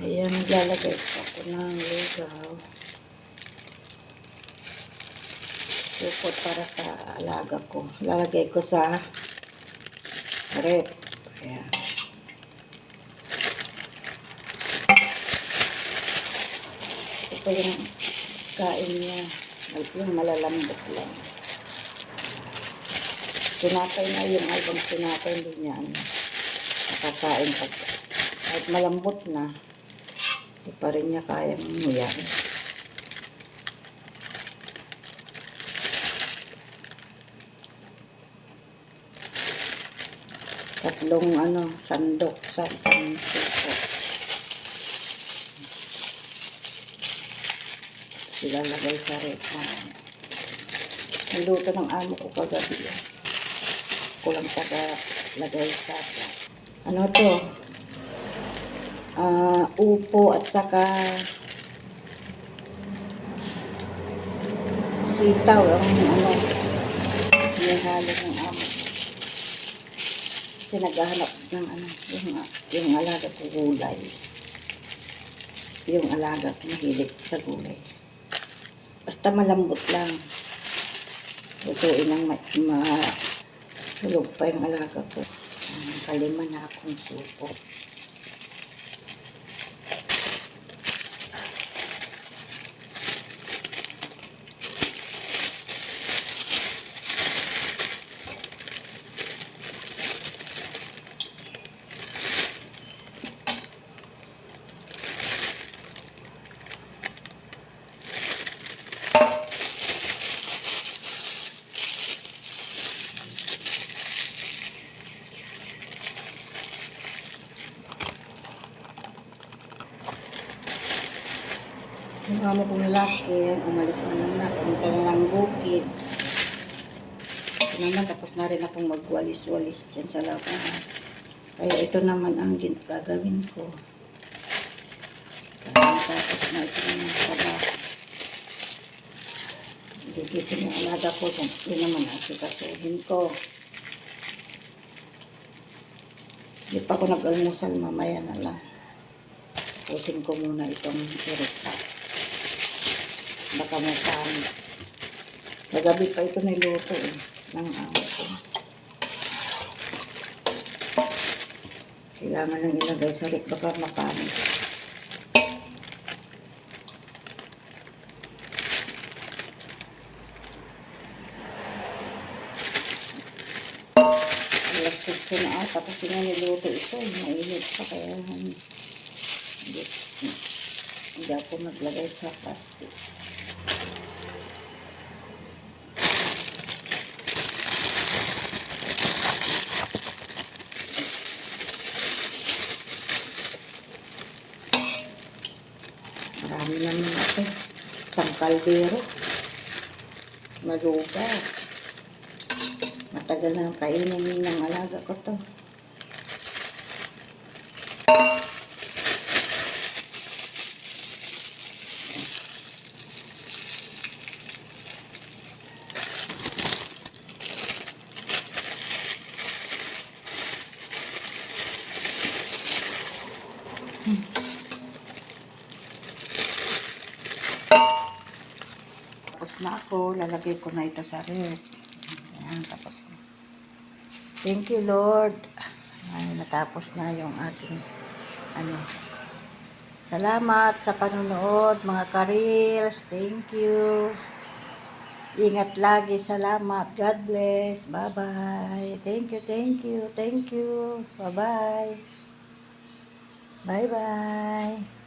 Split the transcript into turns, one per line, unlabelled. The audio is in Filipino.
Ayan, naglalagay ko ako ng lugaw. Supot para sa alaga ko. Lalagay ko sa rep. Ayan. Ito yung kain niya. Yung malalambot lang. Tinapay na yung albang tinapay, hindi niya nakakain pag kahit malambot na, hindi pa rin niya kayang yan. Tatlong sandok sa isang suko. Ilalagay sa rep. Niluto ng amo ko kagabi. Kulang sa lagay sa ano to? Upo at saka sitaw ang nihalo ng amo. Kasi naghahanap ng yung alaga ko gulay. Yung alaga ko mahilig sa gulay. Basta malambot lang. Lutuin ng mahulog pa yung alaga ko. Kalima na akong supo. Yung amo kong lalaki, umalis na naman, pumunta na ng bukid. Ito naman, tapos na rin akong magwalis-walis dyan sa labas. Kaya ito naman ang gagawin ko. Tapos na ito naman sa labas. Gigising yung alaga ko, yun naman asikasuhin ko. Hindi pa ako nag-almusal, mamaya na lang. Pusin ko muna itong irita. Baka matamis. Kagabi pa ito niluto ng amo ko. Kailangan nang ilagay sa rep, baka matamis. Alas 6 na ata kasi nga niluto ito. Mainit pa kaya hindi ako naglagay sa plastic. Marami naman ito. Isang kaldero. Maluga. Matagal na kainin ng alaga ko to. Tapos na ako, lalagay ko na ito sa rep. Ayan, tapos na. Thank you, Lord. Ay, natapos na yung ating Salamat sa panonood, mga ka-reels. Thank you. Ingat lagi. Salamat. God bless. Bye-bye. Thank you, thank you, thank you. Bye-bye. Bye-bye.